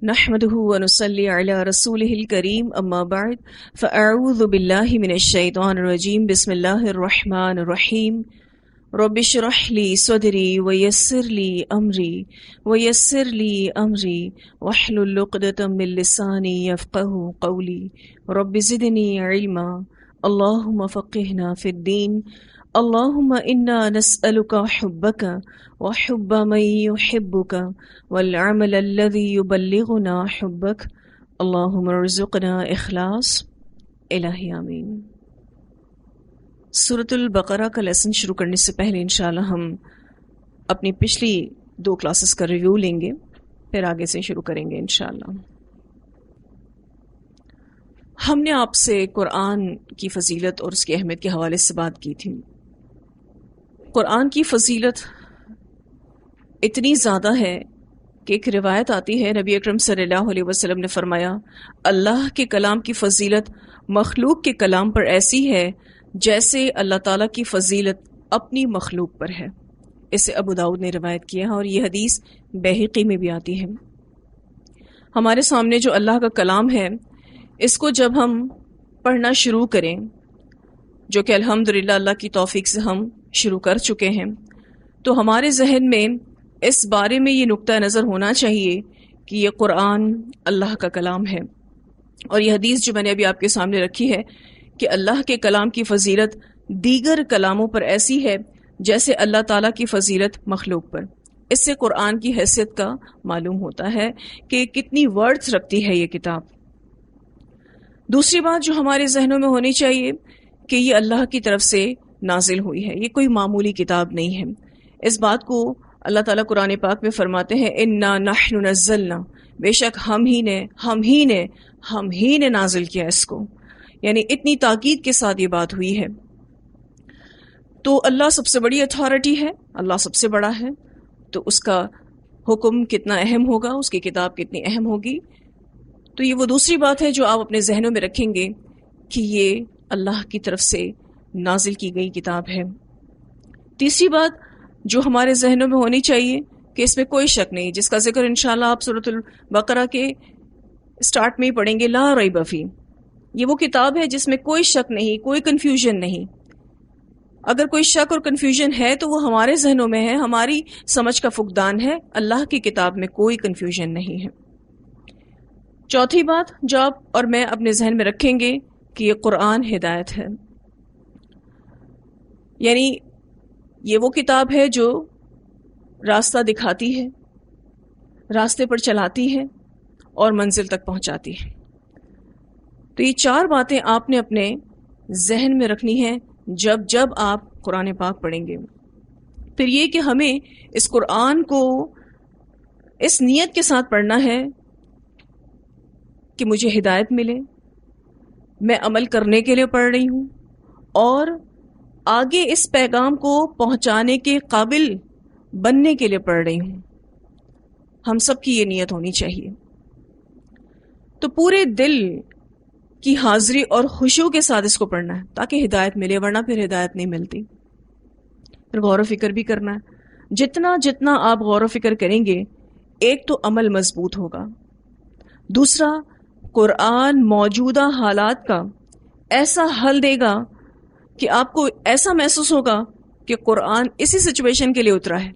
نحمده ونصلي على رسوله الكريم اما بعد فاعوذ بالله من الشيطان الرجيم بسم الله الرحمن الرحيم رب اشرح لي صدري ويسر لي امري واحلل عقدة من لساني يفقهوا قولي رب زدني علما اللهم فقهنا في الدين اللهم انا نسألك حبك وحب من يحبك والعمل الذي يبلغنا حبك اللهم ارزقنا اخلاص الہی آمین۔ سورۃ البقرہ کا لیسن شروع کرنے سے پہلے انشاءاللہ ہم اپنی پچھلی 2 کلاسز کا ریویو لیں گے، پھر آگے سے شروع کریں گے انشاءاللہ۔ ہم نے آپ سے قرآن کی فضیلت اور اس کی اہمیت کے حوالے سے بات کی تھی۔ قرآن کی فضیلت اتنی زیادہ ہے کہ ایک روایت آتی ہے، نبی اکرم صلی اللہ علیہ وسلم نے فرمایا اللہ کے کلام کی فضیلت مخلوق کے کلام پر ایسی ہے جیسے اللہ تعالیٰ کی فضیلت اپنی مخلوق پر ہے۔ اسے ابو داؤد نے روایت کیا اور یہ حدیث بہقی میں بھی آتی ہے۔ ہمارے سامنے جو اللہ کا کلام ہے، اس کو جب ہم پڑھنا شروع کریں، جو کہ الحمدللہ اللہ کی توفیق سے ہم شروع کر چکے ہیں، تو ہمارے ذہن میں اس بارے میں یہ نقطہ نظر ہونا چاہیے کہ یہ قرآن اللہ کا کلام ہے، اور یہ حدیث جو میں نے ابھی آپ کے سامنے رکھی ہے کہ اللہ کے کلام کی فضیلت دیگر کلاموں پر ایسی ہے جیسے اللہ تعالیٰ کی فضیلت مخلوق پر۔ اس سے قرآن کی حیثیت کا معلوم ہوتا ہے کہ کتنی ورتھ رکھتی ہے یہ کتاب۔ دوسری بات جو ہمارے ذہنوں میں ہونی چاہیے کہ یہ اللہ کی طرف سے نازل ہوئی ہے، یہ کوئی معمولی کتاب نہیں ہے۔ اس بات کو اللہ تعالیٰ قرآن پاک میں فرماتے ہیں انا نحن نزلنا، بے شک ہم ہی نے نازل کیا اس کو، یعنی اتنی تاکید کے ساتھ یہ بات ہوئی ہے۔ تو اللہ سب سے بڑی اتھارٹی ہے، اللہ سب سے بڑا ہے، تو اس کا حکم کتنا اہم ہوگا، اس کی کتاب کتنی اہم ہوگی۔ تو یہ وہ دوسری بات ہے جو آپ اپنے ذہنوں میں رکھیں گے کہ یہ اللہ کی طرف سے نازل کی گئی کتاب ہے۔ تیسری بات جو ہمارے ذہنوں میں ہونی چاہیے کہ اس میں کوئی شک نہیں، جس کا ذکر انشاءاللہ آپ سورۃ البقرہ کے سٹارٹ میں ہی پڑھیں گے، لا ریب فی، یہ وہ کتاب ہے جس میں کوئی شک نہیں، کوئی کنفیوژن نہیں۔ اگر کوئی شک اور کنفیوژن ہے تو وہ ہمارے ذہنوں میں ہے، ہماری سمجھ کا فقدان ہے، اللہ کی کتاب میں کوئی کنفیوژن نہیں ہے۔ چوتھی بات جو آپ اور میں اپنے ذہن میں رکھیں گے کہ یہ قرآن ہدایت ہے، یعنی یہ وہ کتاب ہے جو راستہ دکھاتی ہے، راستے پر چلاتی ہے اور منزل تک پہنچاتی ہے۔ تو یہ 4 باتیں آپ نے اپنے ذہن میں رکھنی ہیں جب آپ قرآن پاک پڑھیں گے۔ پھر یہ کہ ہمیں اس قرآن کو اس نیت کے ساتھ پڑھنا ہے کہ مجھے ہدایت ملے، میں عمل کرنے کے لیے پڑھ رہی ہوں اور آگے اس پیغام کو پہنچانے کے قابل بننے کے لیے پڑھ رہی ہوں۔ ہم سب کی یہ نیت ہونی چاہیے۔ تو پورے دل کی حاضری اور خشوع کے ساتھ اس کو پڑھنا ہے تاکہ ہدایت ملے، ورنہ پھر ہدایت نہیں ملتی۔ پھر غور و فکر بھی کرنا ہے، جتنا آپ غور و فکر کریں گے، ایک تو عمل مضبوط ہوگا، دوسرا قرآن موجودہ حالات کا ایسا حل دے گا کہ آپ کو ایسا محسوس ہوگا کہ قرآن اسی سچویشن کے لیے اترا ہے،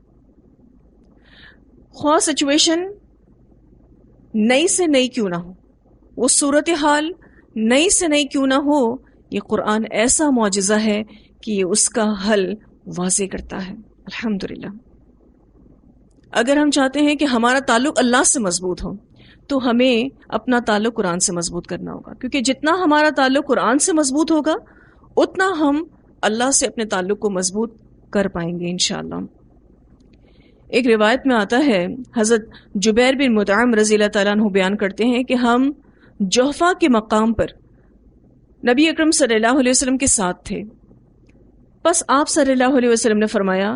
خواہ سچویشن نئی سے نئی کیوں نہ ہو، وہ صورتحال نئی سے نئی کیوں نہ ہو، یہ قرآن ایسا معجزہ ہے کہ یہ اس کا حل واضح کرتا ہے۔ الحمدللہ۔ اگر ہم چاہتے ہیں کہ ہمارا تعلق اللہ سے مضبوط ہو تو ہمیں اپنا تعلق قرآن سے مضبوط کرنا ہوگا، کیونکہ جتنا ہمارا تعلق قرآن سے مضبوط ہوگا اتنا ہم اللہ سے اپنے تعلق کو مضبوط کر پائیں گے انشاءاللہ۔ ایک روایت میں آتا ہے، حضرت جبیر بن مطعم رضی اللہ تعالیٰ عنہ بیان کرتے ہیں کہ ہم جوفا کے مقام پر نبی اکرم صلی اللہ علیہ وسلم کے ساتھ تھے۔ پس آپ صلی اللہ علیہ وسلم نے فرمایا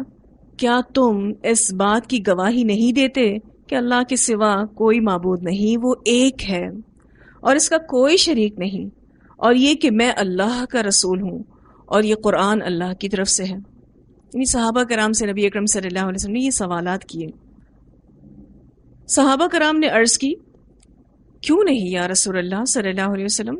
کیا تم اس بات کی گواہی نہیں دیتے کہ اللہ کے سوا کوئی معبود نہیں، وہ ایک ہے اور اس کا کوئی شریک نہیں، اور یہ کہ میں اللہ کا رسول ہوں اور یہ قرآن اللہ کی طرف سے ہے۔ یعنی صحابہ کرام سے نبی اکرم صلی اللہ علیہ وسلم نے یہ سوالات کیے۔ صحابہ کرام نے عرض کی کیوں نہیں یا رسول اللہ صلی اللہ علیہ وسلم؟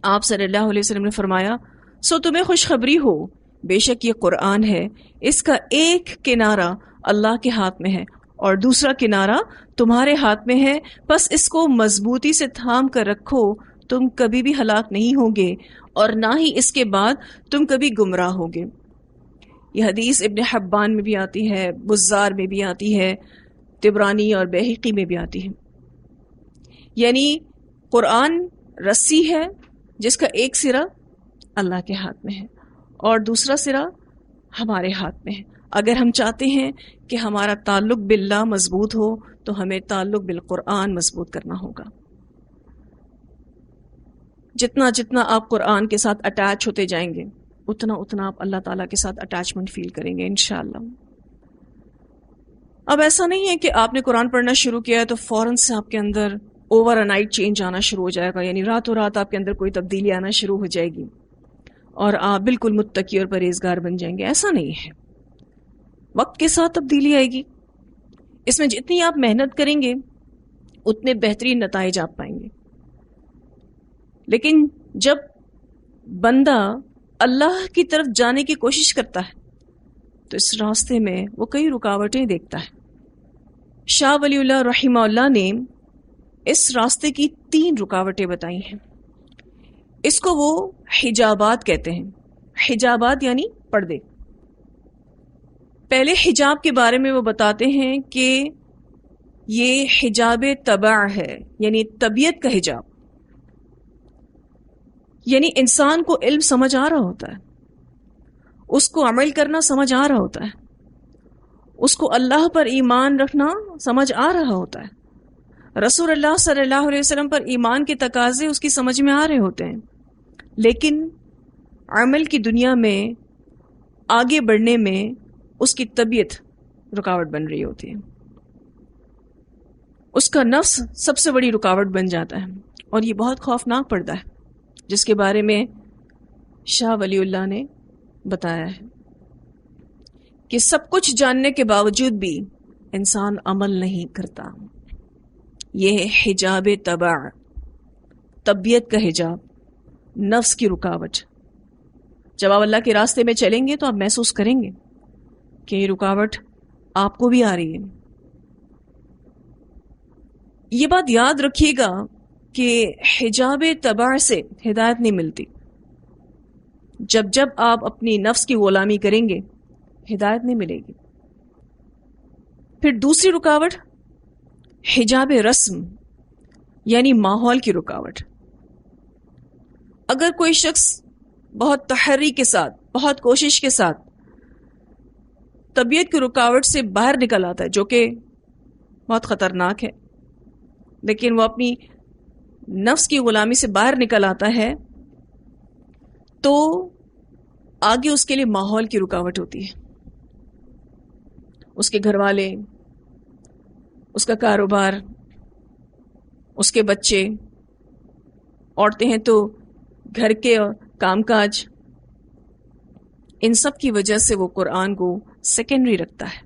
آپ صلی اللہ علیہ وسلم نے فرمایا سو تمہیں خوشخبری ہو، بے شک یہ قرآن ہے، اس کا ایک کنارہ اللہ کے ہاتھ میں ہے اور دوسرا کنارہ تمہارے ہاتھ میں ہے، بس اس کو مضبوطی سے تھام کر رکھو، تم کبھی بھی ہلاک نہیں ہوگے اور نہ ہی اس کے بعد تم کبھی گمراہ ہوگے۔ یہ حدیث ابن حبان میں بھی آتی ہے، بزار میں بھی آتی ہے، طبرانی اور بیہقی میں بھی آتی ہے۔ یعنی قرآن رسی ہے جس کا ایک سرا اللہ کے ہاتھ میں ہے اور دوسرا سرا ہمارے ہاتھ میں ہے۔ اگر ہم چاہتے ہیں کہ ہمارا تعلق باللہ مضبوط ہو تو ہمیں تعلق بالقرآن مضبوط کرنا ہوگا۔ جتنا جتنا آپ قرآن کے ساتھ اٹیچ ہوتے جائیں گے اتنا اتنا آپ اللہ تعالیٰ کے ساتھ اٹیچمنٹ فیل کریں گے انشاءاللہ۔ اب ایسا نہیں ہے کہ آپ نے قرآن پڑھنا شروع کیا ہے تو فوراً سے آپ کے اندر اوور نائٹ چینج آنا شروع ہو جائے گا، یعنی راتوں رات آپ کے اندر کوئی تبدیلی آنا شروع ہو جائے گی اور آپ بالکل متقی اور پرہیزگار بن جائیں گے۔ ایسا نہیں ہے، وقت کے ساتھ تبدیلی آئے گی۔ اس میں جتنی آپ محنت کریں گے اتنے بہترین نتائج آپ پائیں گے۔ لیکن جب بندہ اللہ کی طرف جانے کی کوشش کرتا ہے تو اس راستے میں وہ کئی رکاوٹیں دیکھتا ہے۔ شاہ ولی اللہ رحمہ اللہ نے اس راستے کی 3 رکاوٹیں بتائی ہیں۔ اس کو وہ حجابات کہتے ہیں۔ حجابات یعنی پردے۔ پہلے حجاب کے بارے میں وہ بتاتے ہیں کہ یہ حجاب طبع ہے، یعنی طبیعت کا حجاب، یعنی انسان کو علم سمجھ آ رہا ہوتا ہے، اس کو عمل کرنا سمجھ آ رہا ہوتا ہے، اس کو اللہ پر ایمان رکھنا سمجھ آ رہا ہوتا ہے، رسول اللہ صلی اللہ علیہ وسلم پر ایمان کے تقاضے اس کی سمجھ میں آ رہے ہوتے ہیں، لیکن عمل کی دنیا میں آگے بڑھنے میں اس کی طبیعت رکاوٹ بن رہی ہوتی ہے، اس کا نفس سب سے بڑی رکاوٹ بن جاتا ہے، اور یہ بہت خوفناک پردہ ہے جس کے بارے میں شاہ ولی اللہ نے بتایا ہے کہ سب کچھ جاننے کے باوجود بھی انسان عمل نہیں کرتا۔ یہ ہے حجاب طبع، طبیعت کا حجاب، نفس کی رکاوٹ۔ جب آپ اللہ کے راستے میں چلیں گے تو آپ محسوس کریں گے کہ یہ رکاوٹ آپ کو بھی آ رہی ہے۔ یہ بات یاد رکھیے گا کہ حجاب طبع سے ہدایت نہیں ملتی۔ جب جب آپ اپنی نفس کی غلامی کریں گے ہدایت نہیں ملے گی۔ پھر دوسری رکاوٹ حجاب رسم، یعنی ماحول کی رکاوٹ۔ اگر کوئی شخص بہت تحری کے ساتھ، بہت کوشش کے ساتھ طبیعت کی رکاوٹ سے باہر نکل آتا ہے، جو کہ بہت خطرناک ہے، لیکن وہ اپنی نفس کی غلامی سے باہر نکل آتا ہے تو آگے اس کے لیے ماحول کی رکاوٹ ہوتی ہے۔ اس کے گھر والے، اس کا کاروبار، اس کے بچے، عورتیں ہیں تو گھر کے کام کاج، ان سب کی وجہ سے وہ قرآن کو سیکنڈری رکھتا ہے،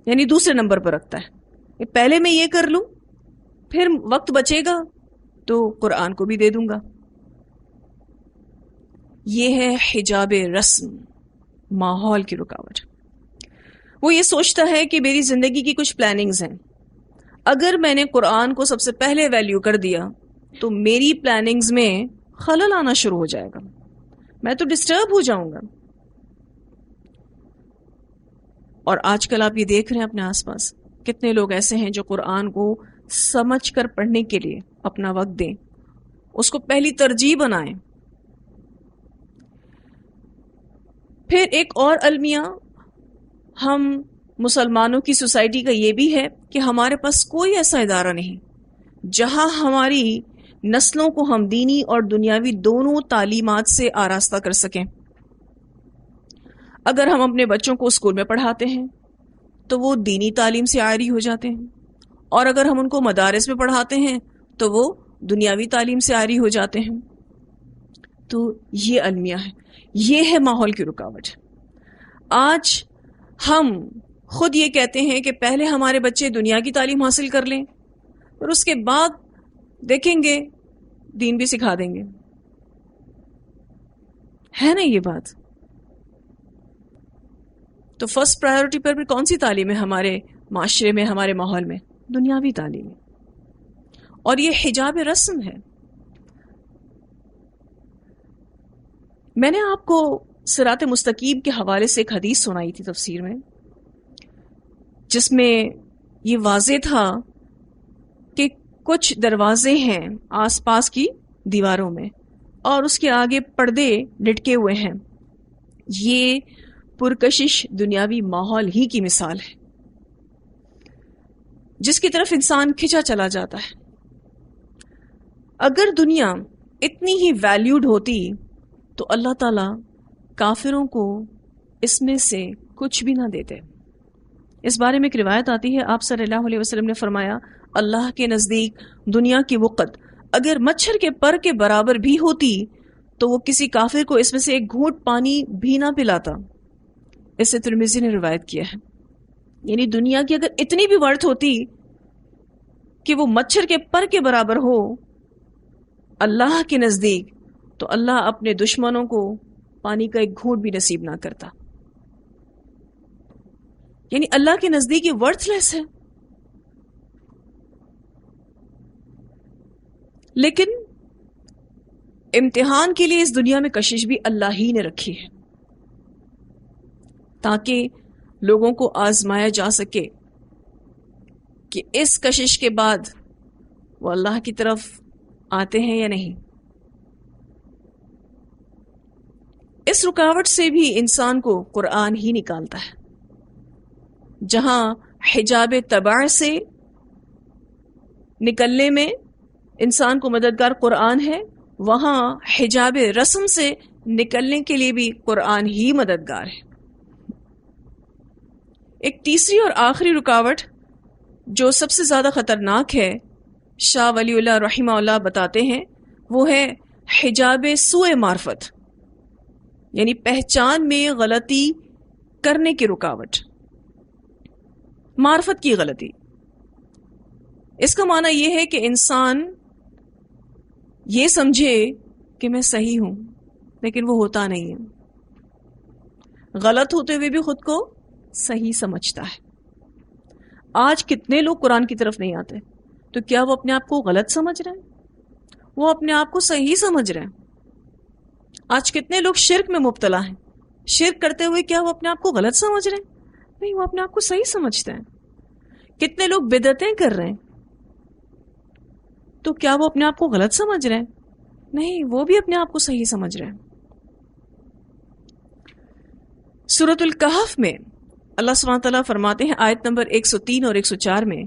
یعنی دوسرے نمبر پر رکھتا ہے کہ پہلے میں یہ کر لوں، پھر وقت بچے گا تو قرآن کو بھی دے دوں گا۔ یہ ہے حجاب رسم، ماحول کی رکاوٹ۔ وہ یہ سوچتا ہے کہ میری زندگی کی کچھ پلاننگز ہیں، اگر میں نے قرآن کو سب سے پہلے ویلیو کر دیا تو میری پلاننگز میں خلل آنا شروع ہو جائے گا، میں تو ڈسٹرب ہو جاؤں گا۔ اور آج کل آپ یہ دیکھ رہے ہیں اپنے آس پاس کتنے لوگ ایسے ہیں جو قرآن کو سمجھ کر پڑھنے کے لیے اپنا وقت دیں، اس کو پہلی ترجیح بنائیں۔ پھر ایک اور المیہ ہم مسلمانوں کی سوسائٹی کا یہ بھی ہے کہ ہمارے پاس کوئی ایسا ادارہ نہیں جہاں ہماری نسلوں کو ہم دینی اور دنیاوی دونوں تعلیمات سے آراستہ کر سکیں۔ اگر ہم اپنے بچوں کو اسکول میں پڑھاتے ہیں تو وہ دینی تعلیم سے عاری ہو جاتے ہیں، اور اگر ہم ان کو مدارس میں پڑھاتے ہیں تو وہ دنیاوی تعلیم سے عاری ہو جاتے ہیں۔ تو یہ المیہ ہے، یہ ہے ماحول کی رکاوٹ۔ آج ہم خود یہ کہتے ہیں کہ پہلے ہمارے بچے دنیا کی تعلیم حاصل کر لیں، اور اس کے بعد دیکھیں گے دین بھی سکھا دیں گے. ہے نا یہ بات؟ تو فرسٹ پرائیورٹی پر بھی کون سی تعلیم ہے ہمارے معاشرے میں، ہمارے ماحول میں؟ دنیاوی تعلیم ہے. اور یہ حجاب رسم ہے. میں نے آپ کو صراط مستقیم کے حوالے سے ایک حدیث سنائی تھی تفسیر میں، جس میں یہ واضح تھا کہ کچھ دروازے ہیں آس پاس کی دیواروں میں اور اس کے آگے پردے لٹکے ہوئے ہیں. یہ پرکشش دنیاوی ماحول ہی کی مثال ہے جس کی طرف انسان کھنچا چلا جاتا ہے. اگر دنیا اتنی ہی ویلیوڈ ہوتی تو اللہ تعالی کافروں کو اس میں سے کچھ بھی نہ دیتے. اس بارے میں ایک روایت آتی ہے، آپ صلی اللہ علیہ وسلم نے فرمایا، اللہ کے نزدیک دنیا کی وقت اگر مچھر کے پر کے برابر بھی ہوتی تو وہ کسی کافر کو اس میں سے ایک گھونٹ پانی بھی نہ پلاتا. اسے ترمذی نے روایت کیا ہے. یعنی دنیا کی اگر اتنی بھی ورتھ ہوتی کہ وہ مچھر کے پر کے برابر ہو اللہ کے نزدیک، تو اللہ اپنے دشمنوں کو پانی کا ایک گھونٹ بھی نصیب نہ کرتا. یعنی اللہ کے نزدیک یہ ورتھ لیس ہے. لیکن امتحان کے لیے اس دنیا میں کشش بھی اللہ ہی نے رکھی ہے تاکہ لوگوں کو آزمایا جا سکے کہ اس کشش کے بعد وہ اللہ کی طرف آتے ہیں یا نہیں. اس رکاوٹ سے بھی انسان کو قرآن ہی نکالتا ہے. جہاں حجاب طبع سے نکلنے میں انسان کو مددگار قرآن ہے، وہاں حجاب رسم سے نکلنے کے لیے بھی قرآن ہی مددگار ہے. ایک تیسری اور آخری رکاوٹ جو سب سے زیادہ خطرناک ہے، شاہ ولی اللہ رحمہ اللہ بتاتے ہیں، وہ ہے حجاب سوء معرفت، یعنی پہچان میں غلطی کرنے کی رکاوٹ. معرفت کی غلطی، اس کا معنی یہ ہے کہ انسان یہ سمجھے کہ میں صحیح ہوں لیکن وہ ہوتا نہیں ہے، غلط ہوتے ہوئے بھی خود کو صحیح سمجھتا ہے. آج کتنے لوگ قرآن کی طرف نہیں آتے، تو کیا وہ اپنے آپ کو غلط سمجھ رہے ہیں؟ وہ اپنے آپ کو صحیح سمجھ رہے ہیں. آج کتنے لوگ شرک میں مبتلا ہیں، شرک کرتے ہوئے کیا وہ اپنے آپ کو غلط سمجھ رہے ہیں؟ نہیں، وہ اپنے آپ کو صحیح سمجھتے ہیں. کتنے لوگ بدعتیں کر رہے ہیں، تو کیا وہ اپنے آپ کو غلط سمجھ رہے ہیں؟ نہیں، وہ بھی اپنے آپ کو صحیح سمجھ رہے ہیں. سورۃ الکہف میں اللہ سبحانہ تعالیٰ فرماتے ہیں آیت نمبر 103 اور 104 میں،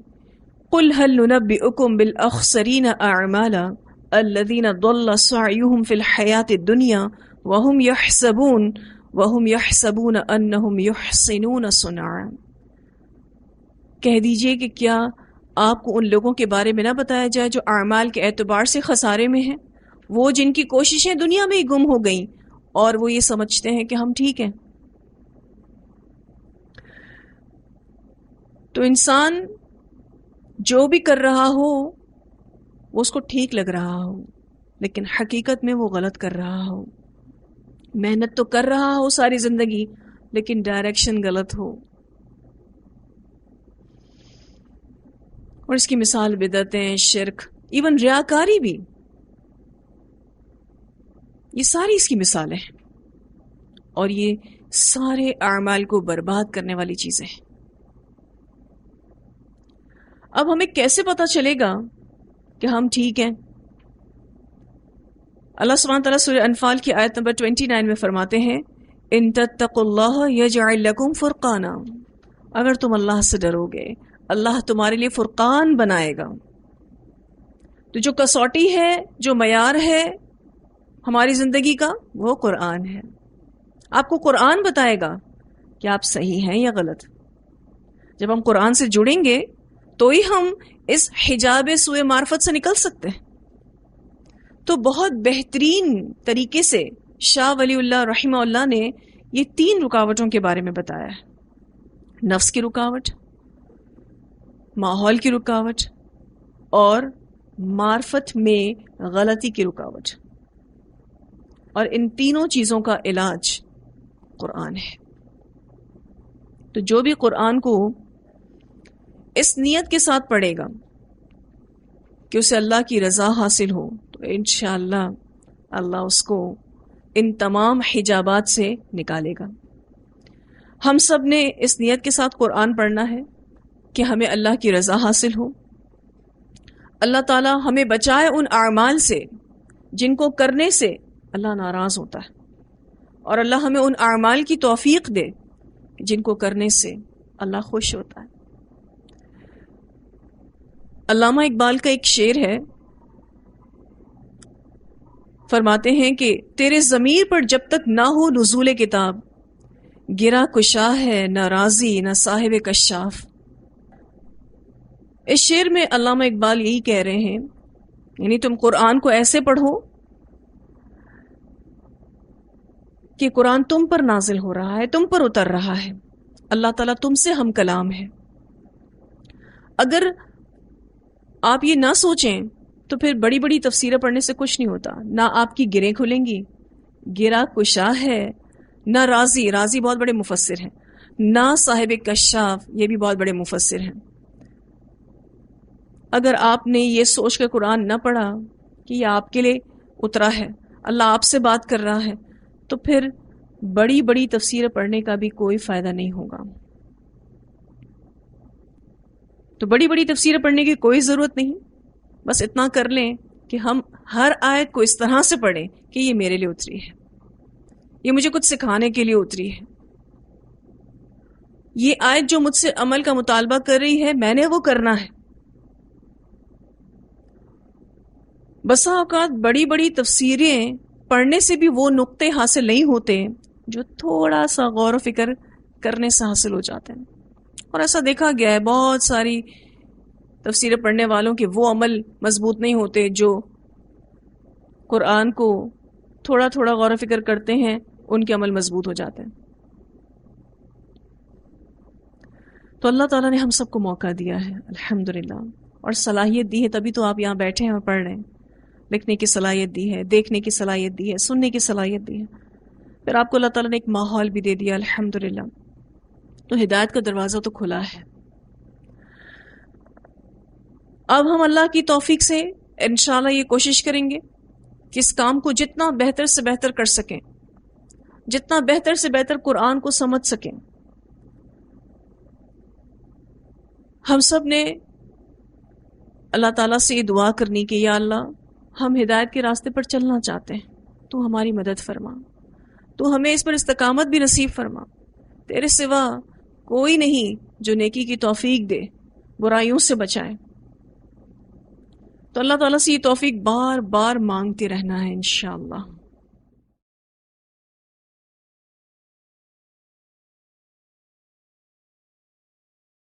قُلْ هَلْ نُنَبِّئُكُمْ بِالْأَخْسَرِينَ أَعْمَالًا الَّذِينَ ضَلَّ سَعْيُهُمْ فِي الْحَيَاةِ الدُّنْيَا وَهُمْ يَحْسَبُونَ أَنَّهُمْ يُحْسِنُونَ صُنْعًا. کہہ دیجئے کہ کیا آپ کو ان لوگوں کے بارے میں نہ بتایا جائے جو اعمال کے اعتبار سے خسارے میں ہیں، وہ جن کی کوششیں دنیا میں ہی گم ہو گئیں اور وہ یہ سمجھتے ہیں کہ ہم ٹھیک ہیں. تو انسان جو بھی کر رہا ہو وہ اس کو ٹھیک لگ رہا ہو، لیکن حقیقت میں وہ غلط کر رہا ہو. محنت تو کر رہا ہو ساری زندگی لیکن ڈائریکشن غلط ہو. اور اس کی مثال بدعتیں، شرک، ایون ریاکاری بھی، یہ ساری اس کی مثالیں ہیں. اور یہ سارے اعمال کو برباد کرنے والی چیزیں ہیں. اب ہمیں کیسے پتا چلے گا کہ ہم ٹھیک ہیں؟ اللہ سبحانہ تعالیٰ سورہ انفال کی آیت نمبر 29 میں فرماتے ہیں، ان تتقوا اللہ یجعل لکم فرقانا، اگر تم اللہ سے ڈرو گے اللہ تمہارے لیے فرقان بنائے گا. تو جو کسوٹی ہے، جو معیار ہے ہماری زندگی کا، وہ قرآن ہے. آپ کو قرآن بتائے گا کہ آپ صحیح ہیں یا غلط. جب ہم قرآن سے جڑیں گے تو ہی ہم اس حجاب سوء معرفت سے نکل سکتے ہیں. تو بہت بہترین طریقے سے شاہ ولی اللہ رحمہ اللہ نے یہ 3 رکاوٹوں کے بارے میں بتایا ہے: نفس کی رکاوٹ، ماحول کی رکاوٹ اور معرفت میں غلطی کی رکاوٹ، اور ان تینوں چیزوں کا علاج قرآن ہے۔ تو جو بھی قرآن کو اس نیت کے ساتھ پڑھے گا کہ اسے اللہ کی رضا حاصل ہو، تو انشاءاللہ اللہ اس کو ان تمام حجابات سے نکالے گا۔ ہم سب نے اس نیت کے ساتھ قرآن پڑھنا ہے کہ ہمیں اللہ کی رضا حاصل ہو، اللہ تعالی ہمیں بچائے ان اعمال سے جن کو کرنے سے اللہ ناراض ہوتا ہے، اور اللہ ہمیں ان اعمال کی توفیق دے جن کو کرنے سے اللہ خوش ہوتا ہے۔ علامہ اقبال کا ایک شعر ہے، فرماتے ہیں کہ تیرے ضمیر پر جب تک نہ ہو نزول کتاب، گرا کشا ہے نہ راضی نہ صاحب کشاف۔ اس شعر میں علامہ اقبال یہی کہہ رہے ہیں، یعنی تم قرآن کو ایسے پڑھو کہ قرآن تم پر نازل ہو رہا ہے، تم پر اتر رہا ہے، اللہ تعالیٰ تم سے ہم کلام ہے۔ اگر آپ یہ نہ سوچیں تو پھر بڑی بڑی تفسیریں پڑھنے سے کچھ نہیں ہوتا، نہ آپ کی گریں کھلیں گی، گرا کشا ہے، نہ راضی، راضی بہت بڑے مفسر ہیں، نہ صاحب کشاف، یہ بھی بہت بڑے مفسر ہیں۔ اگر آپ نے یہ سوچ کر قرآن نہ پڑھا کہ یہ آپ کے لیے اترا ہے، اللہ آپ سے بات کر رہا ہے، تو پھر بڑی بڑی تفسیریں پڑھنے کا بھی کوئی فائدہ نہیں ہوگا۔ تو بڑی بڑی تفسیریں پڑھنے کی کوئی ضرورت نہیں، بس اتنا کر لیں کہ ہم ہر آیت کو اس طرح سے پڑھیں کہ یہ میرے لیے اتری ہے، یہ مجھے کچھ سکھانے کے لیے اتری ہے، یہ آیت جو مجھ سے عمل کا مطالبہ کر رہی ہے میں نے وہ کرنا ہے۔ بسا اوقات بڑی بڑی تفسیریں پڑھنے سے بھی وہ نقطے حاصل نہیں ہوتے جو تھوڑا سا غور و فکر کرنے سے حاصل ہو جاتے ہیں، اور ایسا دیکھا گیا ہے بہت ساری تفسیریں پڑھنے والوں کے وہ عمل مضبوط نہیں ہوتے جو قرآن کو تھوڑا تھوڑا غور و فکر کرتے ہیں، ان کے عمل مضبوط ہو جاتے ہیں۔ تو اللہ تعالیٰ نے ہم سب کو موقع دیا ہے الحمدللہ، اور صلاحیت دی ہے، تبھی تو آپ یہاں بیٹھے ہیں اور پڑھ رہے ہیں، لکھنے کی صلاحیت دی ہے، دیکھنے کی صلاحیت دی ہے، سننے کی صلاحیت دی ہے، پھر آپ کو اللہ تعالیٰ نے ایک ماحول بھی دے دیا الحمدللہ۔ تو ہدایت کا دروازہ تو کھلا ہے۔ اب ہم اللہ کی توفیق سے انشاءاللہ یہ کوشش کریں گے کہ اس کام کو جتنا بہتر سے بہتر کر سکیں، جتنا بہتر سے بہتر قرآن کو سمجھ سکیں۔ ہم سب نے اللہ تعالیٰ سے یہ دعا کرنی کہ یا اللہ ہم ہدایت کے راستے پر چلنا چاہتے ہیں، تو ہماری مدد فرما، تو ہمیں اس پر استقامت بھی نصیب فرما، تیرے سوا کوئی نہیں جو نیکی کی توفیق دے، برائیوں سے بچائے۔ تو اللہ تعالیٰ سے یہ توفیق بار بار مانگتے رہنا ہے انشاءاللہ۔